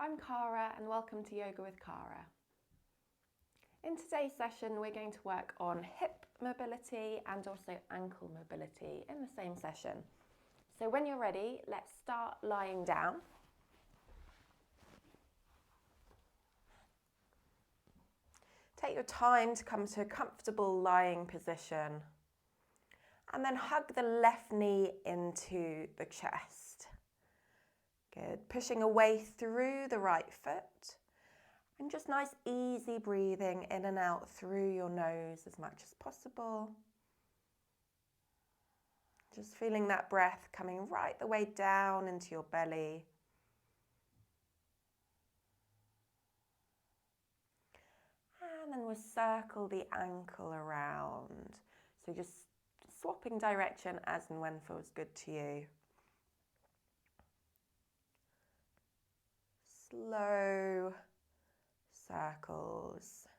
I'm Cara and welcome to Yoga with Cara. In today's session we're going to work on hip mobility and also ankle mobility in the same session. So when you're ready, let's start lying down. Take your time to come to a comfortable lying position and then hug the left knee into the chest. Good, pushing away through the right foot and just nice easy breathing in and out through your nose as much as possible. Just feeling that breath coming right the way down into your belly. And then we'll circle the ankle around. So just swapping direction as and when feels good to you. Slow circles.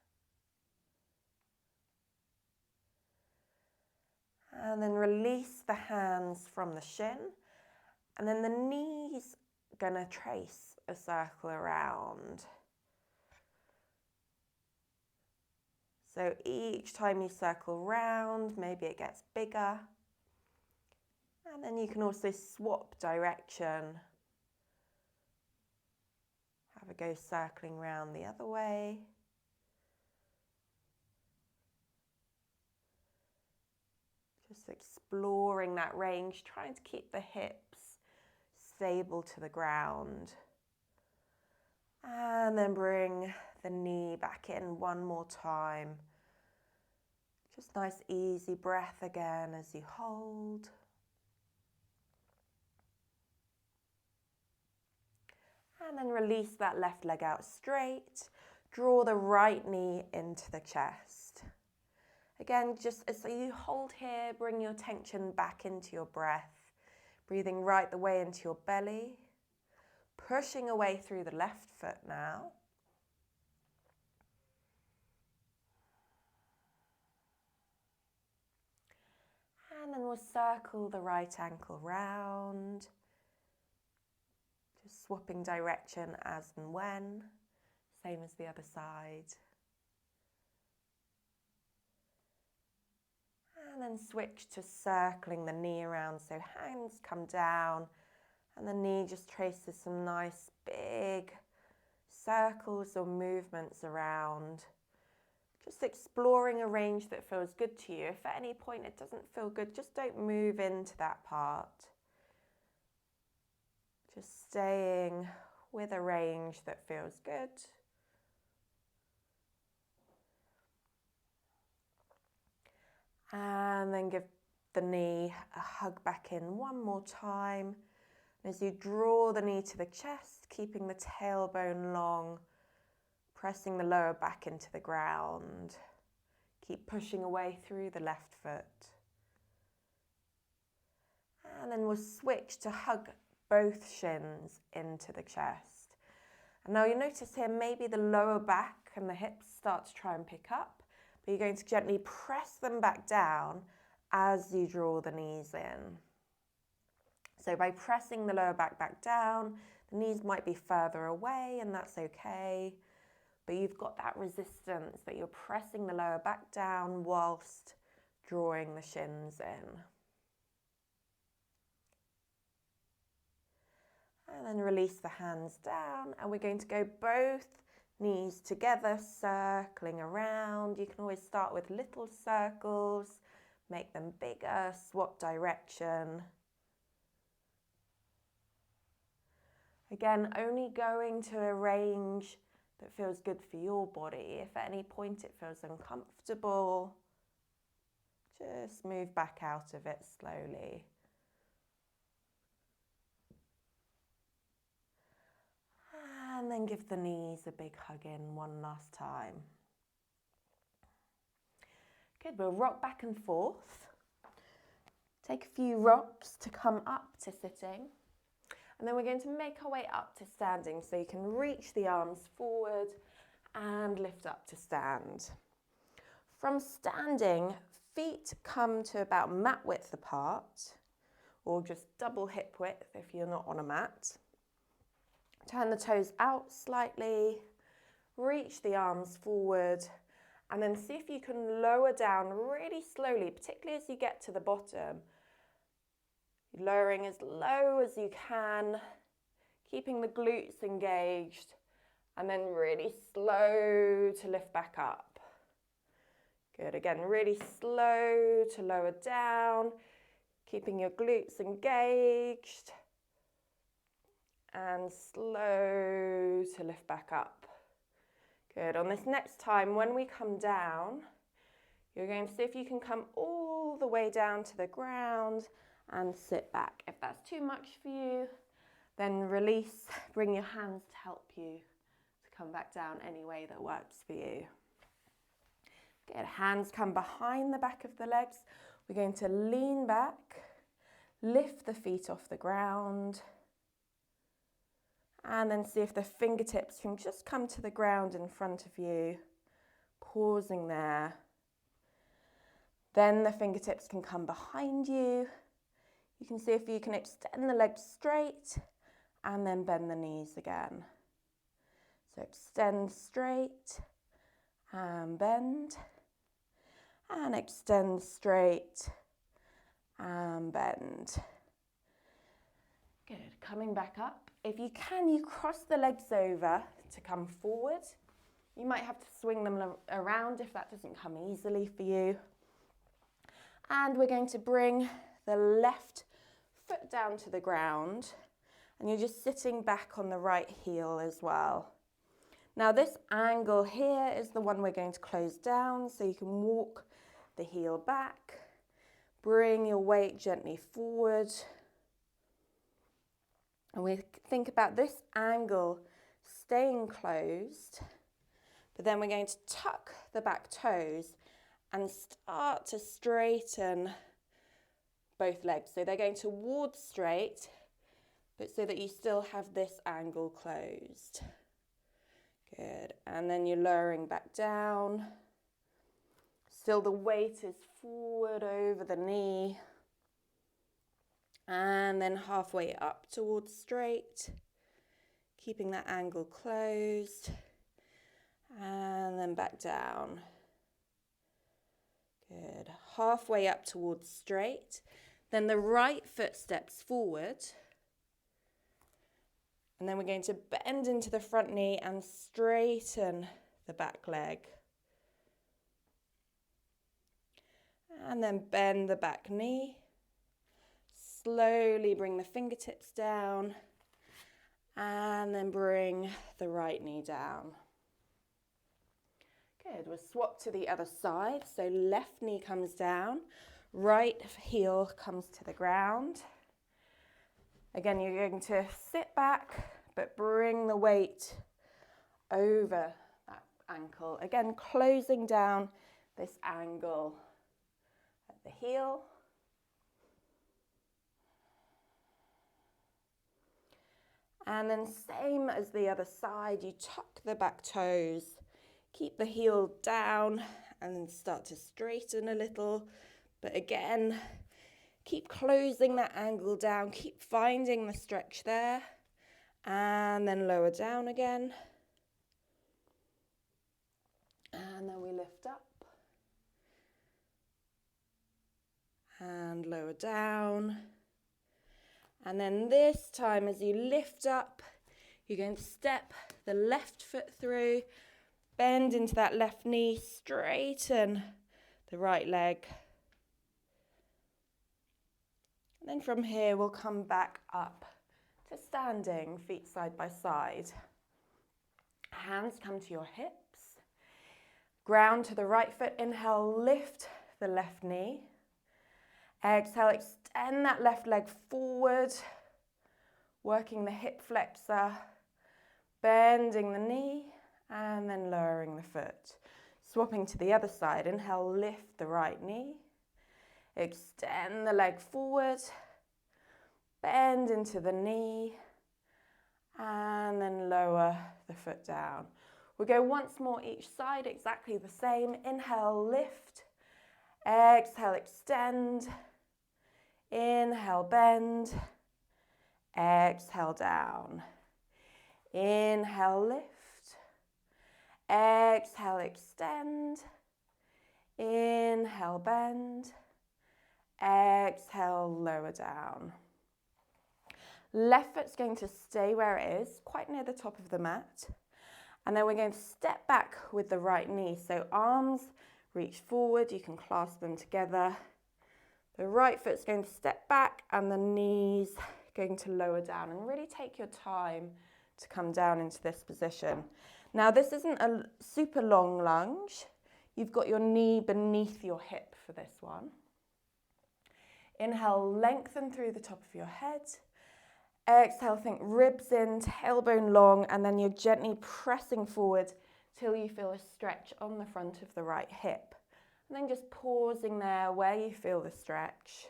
And then release the hands from the shin. And then the knees gonna trace a circle around. So each time you circle round, maybe it gets bigger. And then you can also swap direction. Have a go circling round the other way. Just exploring that range, trying to keep the hips stable to the ground. And then bring the knee back in one more time. Just nice easy breath again as you hold. And then release that left leg out straight. Draw the right knee into the chest. Again, just as you hold here, bring your attention back into your breath. Breathing right the way into your belly. Pushing away through the left foot now. And then we'll circle the right ankle round. Just swapping direction as and when. Same as the other side. And then switch to circling the knee around. So hands come down and the knee just traces some nice big circles or movements around. Just exploring a range that feels good to you. If at any point it doesn't feel good, just don't move into that part. Just staying with a range that feels good. And then give the knee a hug back in one more time. As you draw the knee to the chest, keeping the tailbone long, pressing the lower back into the ground. Keep pushing away through the left foot. And then we'll switch to hug both shins into the chest. And now you'll notice here maybe the lower back and the hips start to try and pick up, but you're going to gently press them back down as you draw the knees in. So by pressing the lower back down, the knees might be further away and that's okay. But you've got that resistance that you're pressing the lower back down whilst drawing the shins in. And then release the hands down and we're going to go both knees together, circling around. You can always start with little circles, make them bigger, swap direction. Again, only going to a range that feels good for your body. If at any point it feels uncomfortable, just move back out of it slowly. And then give the knees a big hug in one last time. Good, we'll rock back and forth. Take a few rocks to come up to sitting. And then we're going to make our way up to standing. So you can reach the arms forward and lift up to stand. From standing, feet come to about mat width apart, or just double hip width if you're not on a mat. Turn the toes out slightly, reach the arms forward, and then see if you can lower down really slowly, particularly as you get to the bottom. Lowering as low as you can, keeping the glutes engaged, and then really slow to lift back up. Good, again, really slow to lower down, keeping your glutes engaged, and slow to lift back up. Good, on this next time, when we come down, you're going to see if you can come all the way down to the ground and sit back. If that's too much for you, then release, bring your hands to help you to come back down any way that works for you. Good, hands come behind the back of the legs. We're going to lean back, lift the feet off the ground, and then see if the fingertips can just come to the ground in front of you, pausing there. Then the fingertips can come behind you. You can see if you can extend the legs straight and then bend the knees again. So extend straight and bend, and extend straight and bend. Good, coming back up. If you can, you cross the legs over to come forward. You might have to swing them around if that doesn't come easily for you. And we're going to bring the left foot down to the ground, and you're just sitting back on the right heel as well. Now this angle here is the one we're going to close down, so you can walk the heel back, bring your weight gently forward, and we think about this angle staying closed, but then we're going to tuck the back toes and start to straighten both legs. So they're going towards straight, but so that you still have this angle closed. Good, and then you're lowering back down. Still the weight is forward over the knee. And then halfway up towards straight, keeping that angle closed. And then back down. Good, halfway up towards straight. Then the right foot steps forward. And then we're going to bend into the front knee and straighten the back leg. And then bend the back knee. Slowly bring the fingertips down. And then bring the right knee down. Good, we'll swap to the other side. So left knee comes down. Right heel comes to the ground. Again, you're going to sit back, but bring the weight over that ankle. Again, closing down this angle at the heel. And then same as the other side, you tuck the back toes, keep the heel down and then start to straighten a little. But again, keep closing that angle down, keep finding the stretch there, and then lower down again. And then we lift up. And lower down. And then this time as you lift up, you're going to step the left foot through, bend into that left knee, straighten the right leg. Then from here, we'll come back up to standing, feet side by side. Hands come to your hips. Ground to the right foot. Inhale, lift the left knee. Exhale, extend that left leg forward, working the hip flexor, bending the knee, and then lowering the foot. Swapping to the other side. Inhale, lift the right knee. Extend the leg forward, bend into the knee, and then lower the foot down. We'll go once more each side, exactly the same. Inhale, lift. Exhale, extend. Inhale, bend. Exhale, down. Inhale, lift. Exhale, extend. Inhale, bend. Exhale, lower down. Left foot's going to stay where it is, quite near the top of the mat. And then we're going to step back with the right knee. So arms reach forward, you can clasp them together. The right foot's going to step back and the knees going to lower down, and really take your time to come down into this position. Now this isn't a super long lunge. You've got your knee beneath your hip for this one. Inhale, lengthen through the top of your head. Exhale, think ribs in, tailbone long, and then you're gently pressing forward till you feel a stretch on the front of the right hip. And then just pausing there where you feel the stretch.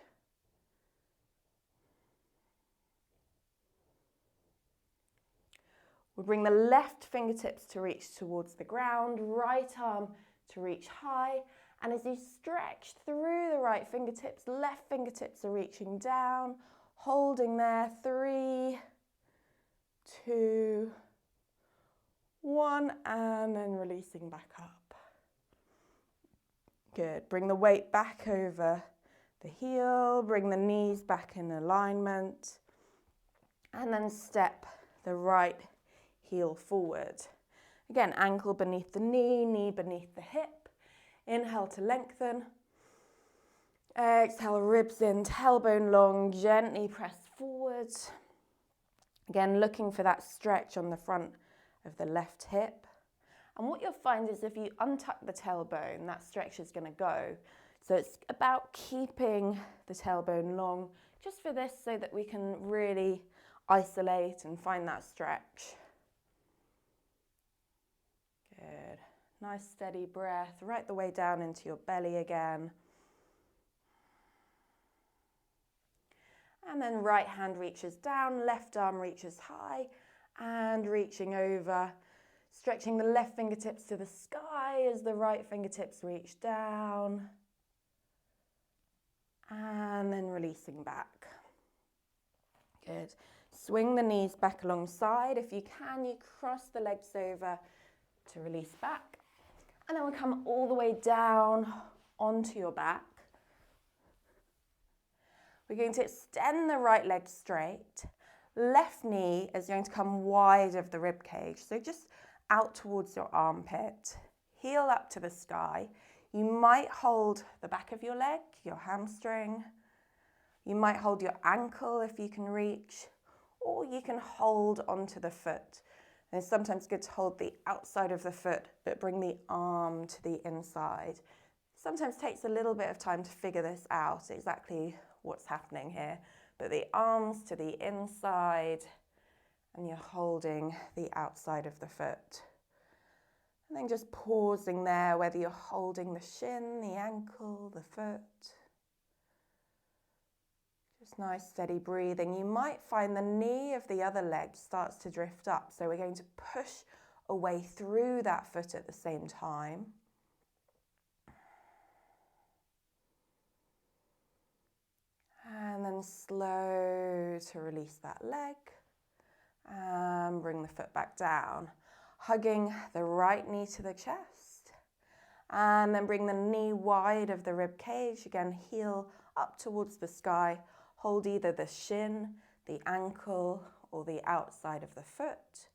We'll bring the left fingertips to reach towards the ground, right arm to reach high. And as you stretch through the right fingertips, left fingertips are reaching down, holding there. 3, 2, 1, and then releasing back up. Good. Bring the weight back over the heel, bring the knees back in alignment, and then step the right heel forward. Again, ankle beneath the knee, knee beneath the hip. Inhale to lengthen. Exhale, ribs in, tailbone long, gently press forward. Again, looking for that stretch on the front of the left hip. And what you'll find is if you untuck the tailbone, that stretch is going to go. So it's about keeping the tailbone long, just for this, so that we can really isolate and find that stretch. Good. Nice steady breath right the way down into your belly again. And then right hand reaches down, left arm reaches high, and reaching over, stretching the left fingertips to the sky as the right fingertips reach down. And then releasing back. Good. Swing the knees back alongside. If you can, you cross the legs over to release back. And then we'll come all the way down onto your back. We're going to extend the right leg straight. Left knee is going to come wide of the rib cage, so just out towards your armpit. Heel up to the sky. You might hold the back of your leg, your hamstring. You might hold your ankle if you can reach, or you can hold onto the foot. And it's sometimes good to hold the outside of the foot, but bring the arm to the inside. Sometimes takes a little bit of time to figure this out, exactly what's happening here. But the arms to the inside, and you're holding the outside of the foot. And then just pausing there, whether you're holding the shin, the ankle, the foot. Just nice steady breathing. You might find the knee of the other leg starts to drift up. So we're going to push away through that foot at the same time. And then slow to release that leg. And bring the foot back down. Hugging the right knee to the chest. And then bring the knee wide of the rib cage. Again, heel up towards the sky. Hold either the shin, the ankle, or the outside of the foot.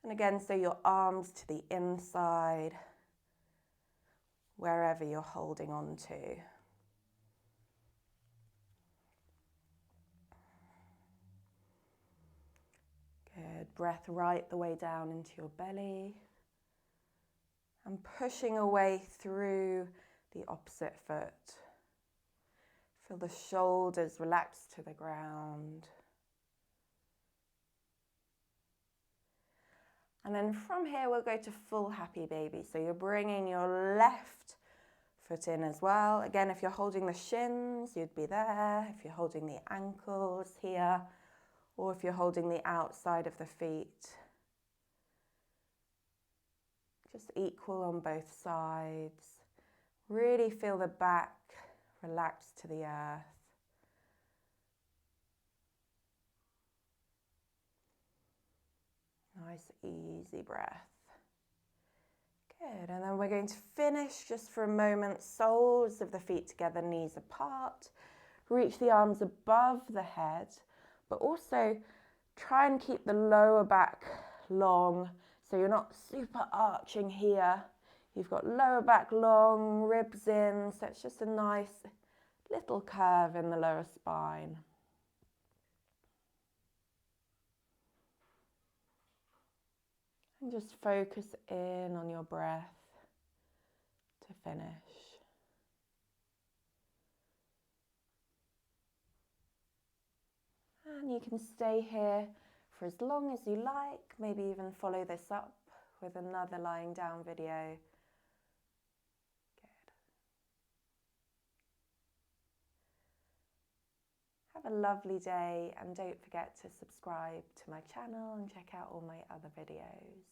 And again, so your arms to the inside, wherever you're holding on to. Good. Breath right the way down into your belly. And pushing away through the opposite foot. Feel the shoulders relax to the ground. And then from here, we'll go to full happy baby. So you're bringing your left foot in as well. Again, if you're holding the shins, you'd be there. If you're holding the ankles here, or if you're holding the outside of the feet. Just equal on both sides. Really feel the back relax to the earth. Nice, easy breath. Good, and then we're going to finish just for a moment, soles of the feet together, knees apart. Reach the arms above the head, but also try and keep the lower back long, so you're not super arching here. You've got lower back long, ribs in, so it's just a nice little curve in the lower spine. And just focus in on your breath to finish. And you can stay here for as long as you like, maybe even follow this up with another lying down video. Good. Have a lovely day, and don't forget to subscribe to my channel and check out all my other videos.